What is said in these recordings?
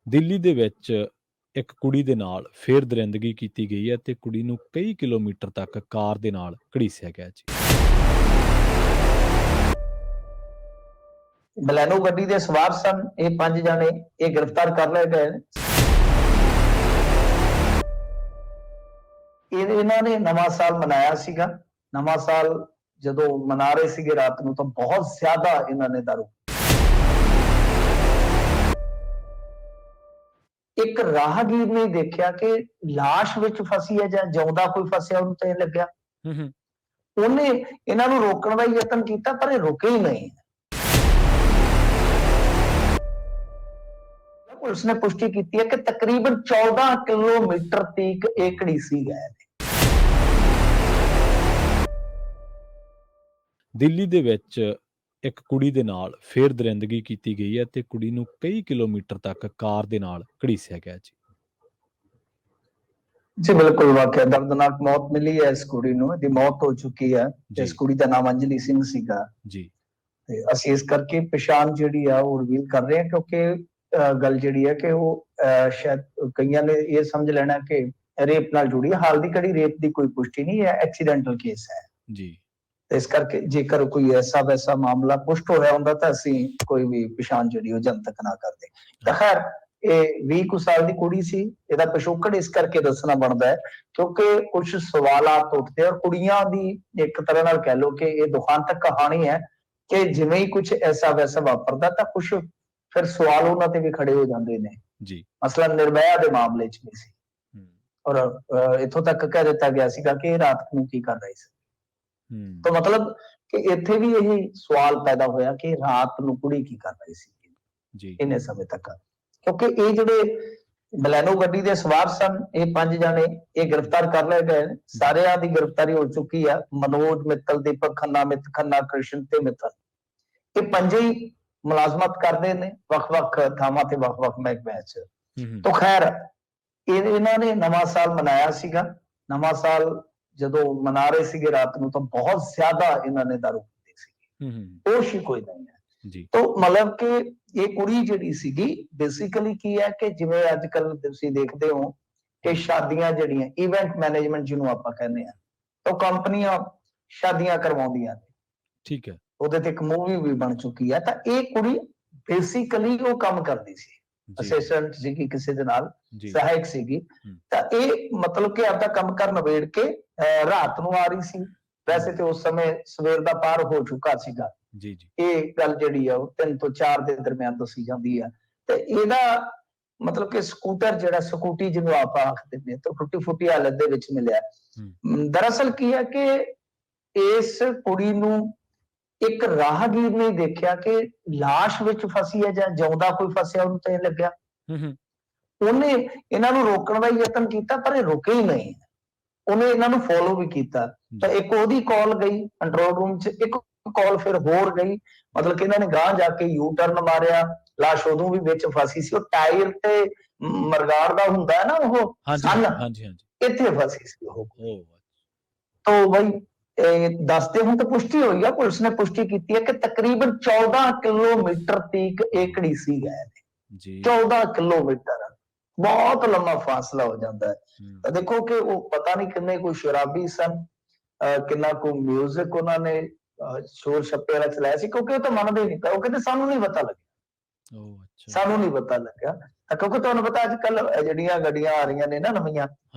ਦਿੱਲੀ ਦੇ ਵਿੱਚ ਇੱਕ ਕੁੜੀ ਦੇ ਨਾਲ ਫੇਰ ਦਰਿੰਦਗੀ ਕੀਤੀ ਗਈ ਹੈ ਤੇ ਕੁੜੀ ਨੂੰ ਕਈ ਕਿਲੋਮੀਟਰ ਤੱਕ ਕਾਰ ਦੇ ਨਾਲ ਘੜੀਸਿਆ ਗਿਆ ਜੀ। ਬਲੈਨੋ ਗੱਡੀ ਦੇ ਸਵਾਰ ਸਨ ਇਹ 5 ਜਣੇ, ਇਹ ਗ੍ਰਿਫਤਾਰ ਕਰ ਲਏ ਗਏ ਨੇ। ਇਹਨਾਂ ਨੇ ਨਵਾਂ ਸਾਲ ਮਨਾਇਆ ਸੀਗਾ। ਨਵਾਂ ਸਾਲ ਜਦੋਂ ਮਨਾ ਰਹੇ ਸੀਗੇ ਰਾਤ ਨੂੰ ਤਾਂ ਬਹੁਤ ਜ਼ਿਆਦਾ ਇਹਨਾਂ ਨੇ ਦਾਰੂ। ਇੱਕ ਰਾਹਗੀਰ ਨੇ ਦੇਖਿਆ ਕਿ ਲਾਸ਼ ਵਿੱਚ ਫਸੀ ਹੈ ਜਾਂ ਜਿਉਂਦਾ ਕੋਈ ਫਸਿਆ, ਉਹਨੂੰ ਤਾਂ ਇਹ ਲੱਗਿਆ। ਉਹਨੇ ਇਹਨਾਂ ਨੂੰ ਰੋਕਣ ਦਾ ਯਤਨ ਕੀਤਾ ਪਰ ਇਹ ਰੁਕੇ ਹੀ ਨਹੀਂ। ਪੁਲਿਸ ਨੇ ਪੁਸ਼ਟੀ ਕੀਤੀ ਹੈ ਕਿ ਤਕਰੀਬਨ 14 ਕਿਲੋਮੀਟਰ ਤੀਕ ਇਹ ਘੜੀਸੀ ਗਏ ਨੇ। ਦਿੱਲੀ ਦੇ ਵਿੱਚ ਇੱਕ ਕੁੜੀ ਦੇ ਨਾਲ ਫੇਰ ਦਰਿੰਦਗੀ ਕੀਤੀ ਗਈ ਹੈ ਤੇ ਕੁੜੀ ਨੂੰ ਕਈ ਕਿਲੋਮੀਟਰ ਤੱਕ ਕਾਰ ਦੇ ਨਾਲ ਘੜੀਸਿਆ ਗਿਆ ਜੀ। ਜੀ ਬਿਲਕੁਲ, ਵਾਕਿਆ ਦਰਦਨਾਕ ਮੌਤ ਮਿਲੀ ਹੈ ਇਸ ਕੁੜੀ ਨੂੰ। ਇਹਦੀ ਮੌਤ ਹੋ ਚੁੱਕੀ ਹੈ। ਇਸ ਕੁੜੀ ਦਾ ਨਾਮ ਅੰਜਲੀ ਸਿੰਘ ਸੀਗਾ ਜੀ। ਤੇ ਅਸੀਂ ਇਸ ਕਰਕੇ ਪਛਾਣ ਜਿਹੜੀ ਆ ਉਹ ਰਿਵੀਲ ਕਰ ਰਹੇ ਹਾਂ ਕਿਉਂਕਿ ਗੱਲ ਜਿਹੜੀ ਹੈ ਕਿ ਉਹ ਸ਼ਾਇਦ ਕਈਆਂ ਨੇ ਇਹ ਸਮਝ ਲੈਣਾ ਕਿ ਰੇਪ ਨਾਲ ਜੁੜੀ ਹੈ। ਹਾਲ ਦੀ ਘੜੀ ਰੇਪ ਦੀ ਕੋਈ ਪੁਸ਼ਟੀ ਨਹੀਂ ਹੈ, ਐਕਸੀਡੈਂਟਲ ਕੇਸ ਹੈ ਜੀ। ਇਸ ਕਰਕੇ ਜੇਕਰ ਕੋਈ ਐਸਾ ਵੈਸਾ ਮਾਮਲਾ ਪੁਸ਼ਟ ਹੋਇਆ ਹੁੰਦਾ ਤਾਂ ਅਸੀਂ ਕੋਈ ਵੀ ਪਛਾਣ ਜਿਹੜੀ ਉਹ ਜਨਤਕ ਨਾ ਕਰਦੇ। ਤਾਂ ਖੈਰ ਇਹ 20 ਕੁ ਸਾਲ ਦੀ ਕੁੜੀ ਸੀ। ਇਹਦਾ ਪਿਛੋਕੜ ਇਸ ਕਰਕੇ ਦੱਸਣਾ ਬਣਦਾ ਹੈ ਕਿਉਂਕਿ ਕੁਝ ਸਵਾਲਾਤ ਉੱਠਦੇ ਔਰ ਕੁੜੀਆਂ ਦੀ ਇੱਕ ਤਰ੍ਹਾਂ ਨਾਲ ਕਹਿ ਲਓ ਕਿ ਇਹ ਦੁਖਾਂਤਕ ਕਹਾਣੀ ਹੈ ਕਿ ਜਿਵੇਂ ਹੀ ਕੁਝ ਐਸਾ ਵੈਸਾ ਵਾਪਰਦਾ ਤਾਂ ਕੁਝ ਫਿਰ ਸਵਾਲ ਉਹਨਾਂ ਤੇ ਵੀ ਖੜੇ ਹੋ ਜਾਂਦੇ ਨੇ ਜੀ। ਮਸਲਾ ਨਿਰਭਇਆ ਦੇ ਮਾਮਲੇ 'ਚ ਵੀ ਸੀ ਔਰ ਇੱਥੋਂ ਤੱਕ ਕਹਿ ਦਿੱਤਾ ਗਿਆ ਸੀਗਾ ਕਿ ਇਹ ਰਾਤ ਨੂੰ ਕੀ ਕਰ ਰਹੀ ਸੀ। ਤਾਂ ਮਤਲਬ ਕਿ ਇੱਥੇ ਵੀ ਇਹ ਸਵਾਲ ਪੈਦਾ ਹੋਇਆ ਕਿ ਰਾਤ ਨੂੰ ਕੁੜੀ ਕੀ ਕਰ ਰਹੀ ਸੀ ਜੀ ਇੰਨੇ ਸਮੇਂ ਤੱਕ, ਕਿਉਂਕਿ ਇਹ ਜਿਹੜੇ ਬਲੈਨੋ ਗੱਡੀ ਦੇ ਸਵਾਰ ਸਨ ਇਹ 5 ਜਣੇ, ਇਹ ਗ੍ਰਿਫਤਾਰ ਕਰ ਲਏ ਗਏ। ਸਾਰਿਆਂ ਦੀ ਗ੍ਰਿਫਤਾਰੀ ਹੋ ਚੁੱਕੀ ਆ। ਮਨੋਜ ਮਿੱਤਲ, ਦੀਪਕ ਖੰਨਾ, ਮਿੱਤ ਖੰਨਾ, ਕ੍ਰਿਸ਼ਨ ਤੇ ਮਿੱਤਲ, ਇਹ ਪੰਜੇ ਹੀ ਮੁਲਾਜ਼ਮਤ ਕਰਦੇ ਨੇ ਵੱਖ-ਵੱਖ ਥਾਵਾਂ ਤੇ ਵੱਖ-ਵੱਖ ਮਹਿਕਮਿਆਂ 'ਚ। ਤਾਂ ਖੈਰ ਇਹਨਾਂ ਨੇ ਨਵਾਂ ਸਾਲ ਮਨਾਇਆ ਸੀਗਾ। ਨਵਾਂ ਸਾਲ ਜਦੋਂ ਮਨਾ ਰਹੇ ਸੀਗੇ ਰਾਤ ਨੂੰ ਤਾਂ ਬਹੁਤ ਜ਼ਿਆਦਾ ਇਹਨਾਂ ਨੇ ਦਾਰੂ ਪੀਤੀ ਸੀਗੀ। ਹੋਸ਼ ਹੀ ਕੋਈ ਨਹੀਂ ਹੈ ਜੀ। ਤਾਂ ਮਤਲਬ ਕਿ ਇਹ ਕੁੜੀ ਜਿਹੜੀ ਸੀਗੀ ਬੇਸਿਕਲੀ ਕੀ ਹੈ ਕਿ ਜਿਵੇਂ ਅੱਜ ਕੱਲ ਤੁਸੀਂ ਦੇਖਦੇ ਹੋ ਕਿ ਸ਼ਾਦੀਆਂ ਜਿਹੜੀਆਂ ਇਵੈਂਟ ਮੈਨੇਜਮੈਂਟ ਜਿਹਨੂੰ ਆਪਾਂ ਕਹਿੰਦੇ ਆ, ਤਾਂ ਕੰਪਨੀਆਂ ਸ਼ਾਦੀਆਂ ਕਰਵਾਉਂਦੀਆਂ ਨੇ। ਠੀਕ ਹੈ। ਉਹਦੇ ਤੇ ਇੱਕ ਮੂਵੀ ਵੀ ਬਣ ਚੁੱਕੀ ਹੈ। ਤਾਂ ਇਹ ਕੁੜੀ ਬੇਸਿਕਲੀ ਉਹ ਕੰਮ ਕਰਦੀ ਸੀ, ਅਸਿਸਟੈਂਟ ਸੀਗੀ ਕਿਸੇ ਦੇ ਨਾਲ, ਸਹਾਇਕ ਸੀਗੀ। ਤਾਂ ਇਹ ਮਤਲਬ ਕਿ ਆਪਦਾ ਕੰਮ ਕਰ ਨਿਬੇੜ ਕੇ ਰਾਤ ਨੂੰ ਆ ਰਹੀ ਸੀ। ਵੈਸੇ ਤੇ ਉਸ ਸਮੇਂ ਸਵੇਰ ਦਾ ਪਾਰ ਹੋ ਚੁੱਕਾ ਸੀਗਾ। ਇਹ ਗੱਲ ਜਿਹੜੀ ਆ ਉਹ 3 ਤੋਂ 4 ਦੇ ਦਰਮਿਆਨ ਦੱਸੀ ਜਾਂਦੀ ਆ। ਤੇ ਇਹਦਾ ਮਤਲਬ ਕਿ ਸਕੂਟਰ ਜਿਹੜਾ ਸਕੂਟੀ ਜਿਹਨੂੰ ਆਪਾਂ ਆਖਦੇ ਨੇ ਤਾਂ ਟੁੱਟੀ ਫੁੱਟੀ ਹਾਲਤ ਦੇ ਵਿੱਚ ਮਿਲਿਆ। ਦਰਅਸਲ ਕੀ ਹੈ ਕਿ ਇਸ ਕੁੜੀ ਨੂੰ ਇੱਕ ਰਾਹਗੀਰ ਨੇ ਦੇਖਿਆ ਕਿ ਲਾਸ਼ ਵਿੱਚ ਫਸੀ ਹੈ ਜਾਂ ਜਿਉਂਦਾ ਕੋਈ ਫਸਿਆ, ਉਹਨੂੰ ਤਾਂ ਇਹ ਲੱਗਿਆ। ਉਹਨੇ ਇਹਨਾਂ ਨੂੰ ਰੋਕਣ ਦਾ ਯਤਨ ਕੀਤਾ ਪਰ ਇਹ ਰੁਕੇ ਹੀ ਨਹੀਂ। ਉਹਨੇ ਇਹਨਾਂ ਨੂੰ ਫੋਲੋ ਵੀ ਕੀਤਾ। ਤਾਂ ਇੱਕ ਉਹਦੀ ਕਾਲ ਗਈ ਕੰਟਰੋਲ ਰੂਮ 'ਚ, ਇੱਕ ਕਾਲ ਫਿਰ ਹੋਰ ਗਈ। ਮਤਲਬ ਕਿ ਇਹਨਾਂ ਨੇ ਗਾਂਹ ਜਾ ਕੇ ਯੂ ਟਰਨ ਮਾਰਿਆ। ਲਾਸ਼ ਉਦੋਂ ਵੀ ਵਿੱਚ ਫਸੀ ਸੀ। ਉਹ ਟਾਇਰ ਤੇ ਮਰਗਾੜ ਦਾ ਹੁੰਦਾ ਹੈ ਨਾ ਉਹ ਸਨ, ਇੱਥੇ ਫਸੀ ਸੀ ਉਹ। ਤਾਂ ਬਈ ਦੱਸਦੇ ਹੁਣ ਤਾਂ ਪੁਸ਼ਟੀ ਹੋਈ ਆ, ਪੁਲਿਸ ਨੇ ਪੁਸ਼ਟੀ ਕੀਤੀ ਹੈ ਕਿ ਤਕਰੀਬਨ 14 ਕਿਲੋਮੀਟਰ ਤੀਕ ਇਹ ਘੜੀਸੀ ਗਏ ਨੇ। 14 ਕਿਲੋਮੀਟਰ ਬਹੁਤ ਲੰਮਾ ਫਾਸਲਾ ਹੋ ਜਾਂਦਾ ਹੈ। ਤਾਂ ਦੇਖੋ ਕਿ ਉਹ ਪਤਾ ਨਹੀਂ ਕਿੰਨੇ ਕੋਈ ਸ਼ਰਾਬੀ ਸਨ, ਕਿੰਨਾ ਕੋਈ ਮਿਊਜ਼ਿਕ ਉਹਨਾਂ ਨੇ ਸ਼ੋਰ ਛੱਪੇ ਵਾਲਾ ਚਲਾਇਆ ਸੀ, ਕਿਉਂਕਿ ਉਹ ਤਾਂ ਮੰਨਦੇ ਨਹੀਂ ਤਾਂ ਉਹ ਕਹਿੰਦੇ ਸਾਨੂੰ ਨਹੀਂ ਪਤਾ ਲੱਗਿਆ, ਸਾਨੂੰ ਨਹੀਂ ਪਤਾ ਲੱਗਿਆ। ਕਿਉਂਕਿ ਤੁਹਾਨੂੰ ਪਤਾ ਅੱਜ ਕੱਲ ਜਿਹੜੀਆਂ ਗੱਡੀਆਂ ਆ ਰਹੀਆਂ ਨੇ ਨਾ ਨਵੀਆਂ,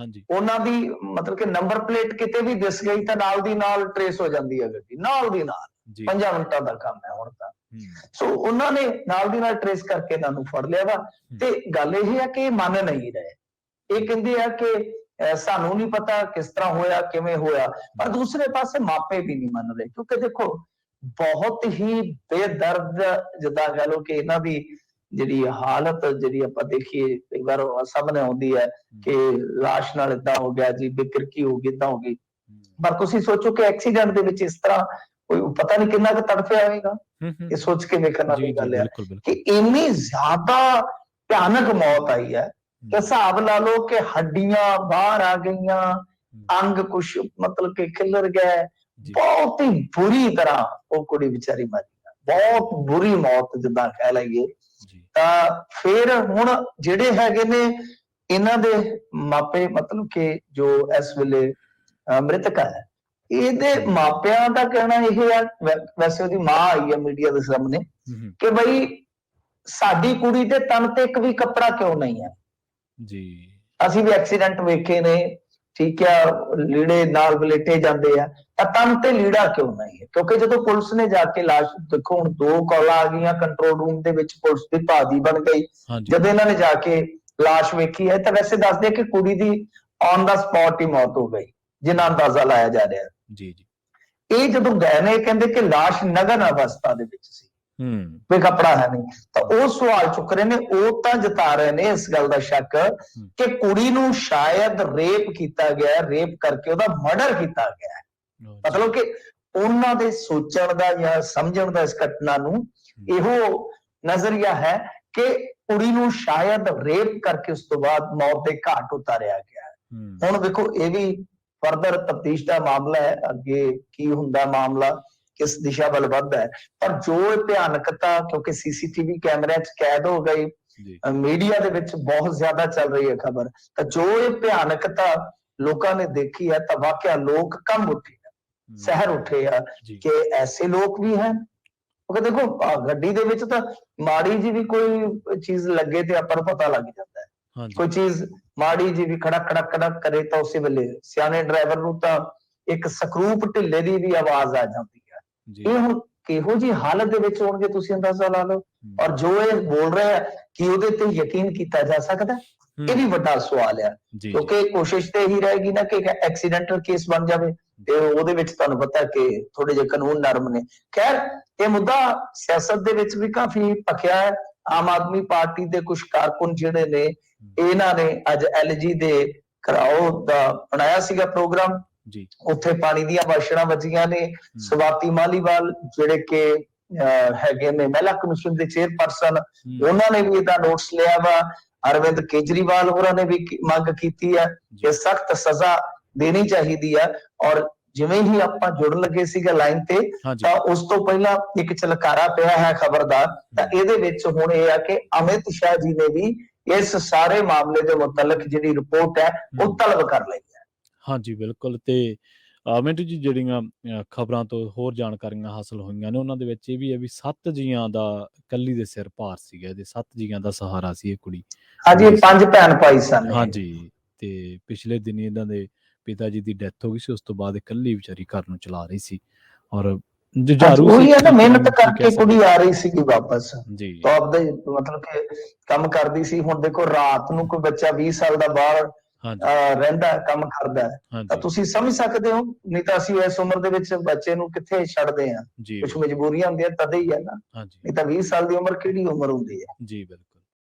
ਉਹਨਾਂ ਦੀ ਮਤਲਬ ਕਿ ਨੰਬਰ ਪਲੇਟ ਕਿਤੇ ਵੀ ਦਿਸ ਗਈ ਤਾਂ ਨਾਲ ਦੀ ਨਾਲ ਟਰੇਸ ਹੋ ਜਾਂਦੀ ਹੈ ਗੱਡੀ, ਨਾਲ ਦੀ ਨਾਲ। 5 ਮਿੰਟਾਂ ਦਾ ਕੰਮ ਹੈ ਹੁਣ ਤਾਂ। ਸੋ ਉਹਨਾਂ ਨੇ ਨਾਲ ਦੀ ਨਾਲ ਟਰੇਸ ਕਰਕੇ ਇਹਨਾਂ ਨੂੰ ਫੜ ਲਿਆ ਵਾ। ਤੇ ਗੱਲ ਇਹ ਹੈ ਕਿ ਮੰਨ ਨਹੀਂ ਰਹੇ। ਇਹ ਕਹਿੰਦੇ ਆ ਕਿ ਸਾਨੂੰ ਨਹੀਂ ਪਤਾ ਕਿਸ ਤਰ੍ਹਾਂ ਹੋਇਆ, ਕਿਵੇਂ ਹੋਇਆ। ਪਰ ਦੂਸਰੇ ਪਾਸੇ ਮਾਪੇ ਵੀ ਨਹੀਂ ਮੰਨ ਰਹੇ ਕਿਉਂਕਿ ਦੇਖੋ ਬਹੁਤ ਹੀ ਬੇਦਰਦ ਜਿੱਦਾਂ ਕਹਿ ਲਓ ਕਿ ਇਹਨਾਂ ਦੀ ਜਿਹੜੀ ਹਾਲਤ ਜਿਹੜੀ ਆਪਾਂ ਦੇਖੀਏ ਕਈ ਵਾਰ ਸਾਹਮਣੇ ਆਉਂਦੀ ਹੈ ਕਿ ਲਾਸ਼ ਨਾਲ ਏਦਾਂ ਹੋ ਗਿਆ ਜੀ, ਬੇਕਿਰਕੀ ਹੋ ਗਈ, ਏਦਾਂ ਹੋ ਗਈ। ਪਰ ਤੁਸੀਂ ਸੋਚੋ ਕਿ ਐਕਸੀਡੈਂਟ ਦੇ ਵਿੱਚ ਇਸ ਤਰ੍ਹਾਂ ਕੋਈ ਪਤਾ ਨਹੀਂ ਕਿੰਨਾ ਕੁ ਤੜਫਿਆ ਹੋਵੇਗਾ। ਇਹ ਸੋਚ ਕੇ ਵੇਖਣ ਵਾਲੀ ਗੱਲ ਹੈ ਕਿ ਇੰਨੀ ਜ਼ਿਆਦਾ ਭਿਆਨਕ ਮੌਤ ਆਈ ਹੈ ਕਿ ਹਿਸਾਬ ਲਾ ਲਓ ਕਿ ਹੱਡੀਆਂ ਬਾਹਰ ਆ ਗਈਆਂ, ਅੰਗ ਕੁਛ ਮਤਲਬ ਕਿ ਖਿਲਰ ਗਏ। ਬਹੁਤ ਹੀ ਬੁਰੀ ਤਰ੍ਹਾਂ ਉਹ ਕੁੜੀ ਵਿਚਾਰੀ ਮਰੀ, ਬਹੁਤ ਬੁਰੀ ਮੌਤ ਜਿੱਦਾਂ ਕਹਿ ਲਈਏ। ਤਾਂ ਫਿਰ ਹੁਣ ਜਿਹੜੇ ਹੈਗੇ ਨੇ ਇਹਨਾਂ ਦੇ ਮਾਪੇ, ਮਤਲਬ ਕਿ ਜੋ ਇਸ ਵੇਲੇ ਮ੍ਰਿਤਕ ਹੈ, ਇਹਦੇ ਮਾਪਿਆਂ ਦਾ ਕਹਿਣਾ ਇਹ ਹੈ, ਵੈਸੇ ਉਹਦੀ ਮਾਂ ਆਈ ਹੈ ਮੀਡੀਆ ਦੇ ਸਾਹਮਣੇ, ਕਿ ਬਈ ਸਾਡੀ ਕੁੜੀ ਦੇ ਤਨ ਤੇ ਇੱਕ ਵੀ ਕੱਪੜਾ ਕਿਉਂ ਨਹੀਂ ਹੈ ਜੀ, ਅਸੀਂ ਵੀ ਐਕਸੀਡੈਂਟ ਵੇਖੇ ਨੇ, ਠੀਕ ਆ, ਲੀੜੇ ਨਾਲ ਬਲੇਟੇ ਜਾਂਦੇ ਆ, ਤਾਂ ਤਨ ਤੇ ਲੀੜਾ ਕਿਉਂ ਨਹੀਂ ਹੈ? ਕਿਉਂਕਿ ਜਦੋਂ ਪੁਲਿਸ ਨੇ ਜਾ ਕੇ ਲਾਸ਼, ਦੇਖੋ ਹੁਣ 2 ਕਾਲਾਂ ਆ ਗਈਆਂ ਕੰਟਰੋਲ ਰੂਮ ਦੇ ਵਿੱਚ, ਪੁਲਿਸ ਦੀ ਭਾਦੀ ਬਣ ਗਈ ਜਦੋਂ ਇਹਨਾਂ ਨੇ ਜਾ ਕੇ ਲਾਸ਼ ਵੇਖੀ ਹੈ, ਤਾਂ ਵੈਸੇ ਦੱਸਦੇ ਕਿ ਕੁੜੀ ਦੀ ਔਨ ਦਾ ਸਪੌਟ ਹੀ ਮੌਤ ਹੋ ਗਈ, ਜਿੰਨਾ ਅੰਦਾਜ਼ਾ ਲਾਇਆ ਜਾ ਰਿਹਾ ਜੀ ਜੀ। ਇਹ ਜਦੋਂ ਗਏ ਨੇ, ਕਹਿੰਦੇ ਕਿ ਲਾਸ਼ ਨਗਨ ਅਵਸਥਾ ਦੇ ਵਿੱਚ ਸੀ, ਕੋਈ ਕੱਪੜਾ ਹੈ ਨਹੀਂ, ਤਾਂ ਉਹ ਸਵਾਲ ਚੁੱਕ ਰਹੇ ਨੇ, ਉਹ ਤਾਂ ਜਤਾ ਰਹੇ ਨੇ ਇਸ ਗੱਲ ਦਾ ਸ਼ੱਕ ਕਿ ਕੁੜੀ ਨੂੰ ਸ਼ਾਇਦ ਰੇਪ ਕੀਤਾ ਗਿਆ, ਰੇਪ ਕਰਕੇ ਉਹਦਾ ਮਰਡਰ ਕੀਤਾ ਗਿਆ। ਮਤਲਬ ਕਿ ਉਹਨਾਂ ਦੇ ਸੋਚਣ ਦਾ ਜਾਂ ਸਮਝਣ ਦਾ ਇਸ ਘਟਨਾ ਨੂੰ ਇਹੋ ਨਜ਼ਰੀਆ ਹੈ ਕਿ ਕੁੜੀ ਨੂੰ ਸ਼ਾਇਦ ਰੇਪ ਕਰਕੇ ਉਸ ਤੋਂ ਬਾਅਦ ਮੌਤ ਦੇ ਘਾਟ ਉਤਾਰਿਆ ਗਿਆ। ਹੁਣ ਵੇਖੋ ਇਹ ਵੀ ਫਰਦਰ ਤਫਤੀਸ਼ ਦਾ ਮਾਮਲਾ ਹੈ, ਅੱਗੇ ਕੀ ਹੁੰਦਾ ਮਾਮਲਾ, ਕਿਸ ਦਿਸ਼ਾ ਵੱਲ ਵੱਧਦਾ ਹੈ। ਪਰ ਜੋ ਇਹ ਭਿਆਨਕਤਾ, ਕਿਉਂਕਿ ਸੀਸੀਟੀਵੀ ਕੈਮਰਿਆਂ 'ਚ ਕੈਦ ਹੋ ਗਈ, ਮੀਡੀਆ ਦੇ ਵਿੱਚ ਬਹੁਤ ਜ਼ਿਆਦਾ ਚੱਲ ਰਹੀ ਹੈ ਖਬਰ, ਤਾਂ ਜੋ ਇਹ ਭਿਆਨਕਤਾ ਲੋਕਾਂ ਨੇ ਦੇਖੀ ਹੈ, ਤਾਂ ਵਾਕਿਆ ਲੋਕ ਕੰਬ ਉੱਠੇ, ਸਹਿਰ ਉੱਠੇ ਆ ਕਿ ਐਸੇ ਲੋਕ ਵੀ ਹਨ। ਕਿਉਂਕਿ ਦੇਖੋ ਗੱਡੀ ਦੇ ਵਿੱਚ ਤਾਂ ਮਾੜੀ ਜੀ ਵੀ ਕੋਈ ਚੀਜ਼ ਲੱਗੇ ਤੇ ਆਪਾਂ ਨੂੰ ਪਤਾ ਲੱਗ ਜਾਂਦਾ ਹੈ, ਕੋਈ ਚੀਜ਼ ਮਾੜੀ ਜੀ ਵੀ ਖੜਕ ਖੜਕ ਖੜਕ ਕਰੇ ਤਾਂ ਉਸੇ ਵੇਲੇ ਸਿਆਣੇ ਡਰਾਈਵਰ ਨੂੰ ਤਾਂ ਇੱਕ ਸਕਰੂਪ ਢਿੱਲੇ ਦੀ ਵੀ ਆਵਾਜ਼ ਆ ਜਾਂਦੀ ਹੈ। ਇਹ ਹੁਣ ਕਿਹੋ ਜੀ ਹਾਲਤ ਦੇ ਵਿੱਚ ਹੋਣਗੇ, ਤੁਸੀਂ ਅੰਦਾਜ਼ਾ ਲਾ ਲਓ। ਔਰ ਜੋ ਇਹ ਬੋਲ ਰਿਹਾ ਕਿ ਉਹਦੇ ਤੇ ਯਕੀਨ ਕੀਤਾ ਜਾ ਸਕਦਾ, ਇਹ ਵੀ ਵੱਡਾ ਸਵਾਲ ਹੈ, ਕਿਉਂਕਿ ਕੋਸ਼ਿਸ਼ ਤੇ ਇਹੀ ਰਹੇਗੀ ਨਾ ਕਿ ਐਕਸੀਡੈਂਟਲ ਕੇਸ ਬਣ ਜਾਵੇ, ਤੇ ਉਹਦੇ ਵਿੱਚ ਤੁਹਾਨੂੰ ਪਤਾ ਕਿ ਥੋੜੇ ਜਿਹੇ ਕਾਨੂੰਨ ਨਰਮ ਨੇ। ਖੈਰ, ਇਹ ਮੁੱਦਾ ਸਿਆਸਤ ਦੇ ਵਿੱਚ ਵੀ ਕਾਫੀ ਭਖਿਆ ਹੈ। ਆਮ ਆਦਮੀ ਪਾਰਟੀ ਦੇ ਕੁਝ ਕਾਰਕੁਨ ਜਿਹੜੇ ਨੇ, ਇਹਨਾਂ ਨੇ ਅੱਜ LG ਦੇ ਘਰਾਓ ਦਾ ਬਣਾਇਆ ਸੀਗਾ ਪ੍ਰੋਗਰਾਮ, ਉੱਥੇ ਪਾਣੀ ਦੀਆਂ ਵਾਸ਼ੜਾਂ ਵੱਜੀਆਂ ਨੇ। ਸਵਾਤੀ ਮਾਲੀਵਾਲ ਜਿਹੜੇ ਕਿ ਹੈਗੇ ਨੇ ਮਹਿਲਾ ਕਮਿਸ਼ਨ ਦੇ ਚੇਅਰਪਰਸਨ, ਉਹਨਾਂ ਨੇ ਵੀ ਇਹਦਾ ਨੋਟਿਸ ਲਿਆ ਵਾ। ਅਰਵਿੰਦ ਕੇਜਰੀਵਾਲ ਹੋਰਾਂ ਨੇ ਵੀ ਮੰਗ ਕੀਤੀ ਹੈ ਕਿ ਸਖਤ ਸਜ਼ਾ ਦੇਣੀ ਚਾਹੀਦੀ ਹੈ। ਔਰ ਜਿਵੇਂ ਹੀ ਆਪਾਂ ਜੁੜਨ ਲੱਗੇ ਸੀਗੇ ਲਾਈਨ ਤੇ, ਤਾਂ ਉਸ ਤੋਂ ਪਹਿਲਾਂ ਇੱਕ ਝਲਕਾਰਾ ਪਿਆ ਹੈ ਖਬਰ ਦਾ, ਤਾਂ ਇਹਦੇ ਵਿੱਚ ਹੁਣ ਇਹ ਆ ਕਿ ਅਮਿਤ ਸ਼ਾਹ ਜੀ ਨੇ ਵੀ ਇਸ ਸਾਰੇ ਮਾਮਲੇ ਦੇ ਮੁਤਲਕ ਜਿਹੜੀ ਰਿਪੋਰਟ ਹੈ ਉਹ ਤਲਬ ਕਰ ਲਈ ਹੈ। ਹਾਂਜੀ, ਬਿਲਕੁਲ। ਤੇ ਮਿੰਟੂ ਜੀ, ਜਿਹੜੀਆਂ ਖਬਰਾਂ ਤੋਂ ਹੋਰ ਜਾਣਕਾਰੀਆਂ ਹਾਸਲ ਹੋਈਆਂ ਨੇ, ਉਹਨਾਂ ਦੇ ਵਿੱਚ ਇਹ ਵੀ ਹੈ ਵੀ 7 ਜੀਆਂ ਦਾ ਇਕੱਲੀ ਦੇ ਸਿਰ ਭਾਰ ਸੀਗਾ, ਇਹਦੇ 7 ਜੀਆਂ ਦਾ ਸਹਾਰਾ ਸੀ ਇਹ ਕੁੜੀ। ਹਾਂਜੀ, 5 ਭੈਣ ਭਾਈ ਸਨ। ਹਾਂਜੀ, ਤੇ ਪਿਛਲੇ ਦਿਨੀ ਇਹਨਾਂ ਦੇ ਪਿਤਾ ਜੀ ਦੀ ਡੈਥ ਹੋ ਗਈ ਸੀ, ਉਸ ਤੋਂ ਬਾਅਦ ਇਕੱਲੀ ਵਿਚਾਰੀ ਘਰ ਨੂੰ ਚਲਾ ਰਹੀ ਸੀ। ਔਰ ਜੁਝਾਰੂ ਉਹੀ ਹੈ ਨਾ, ਮਿਹਨਤ ਕਰਕੇ ਕੁੜੀ ਆ ਰਹੀ ਸੀਗੀ ਵਾਪਸ, ਜੀ, ਟੌਪ ਦੇ ਮਤਲਬ ਕਿ ਕੰਮ ਕਰਦੀ ਸੀ। ਹੁਣ ਦੇਖੋ ਰਾਤ ਨੂੰ ਕੋਈ ਬੱਚਾ 20 ਸਾਲ ਦਾ ਬਾਹਰ ਰਹਿੰਦਾ, ਕੰਮ ਕਰਦਾ, ਤਾਂ ਤੁਸੀਂ ਸਮਝ ਸਕਦੇ ਹੋ। ਨਹੀਂ ਤਾਂ ਅਸੀਂ ਇਸ ਉਮਰ ਦੇ ਵਿੱਚ ਬੱਚੇ ਨੂੰ ਕਿੱਥੇ ਛੱਡਦੇ ਹਾਂ, ਕੁਝ ਮਜਬੂਰੀਆਂ ਹੁੰਦੀਆਂ ਤਦੇ ਹੀ ਹੈ ਨਾ, ਨਹੀਂ ਤਾਂ 20 ਸਾਲ ਦੀ ਉਮਰ ਕਿਹੜੀ ਉਮਰ ਹੁੰਦੀ ਹੈ। ਜੀ, ਬਿਲਕੁਲ।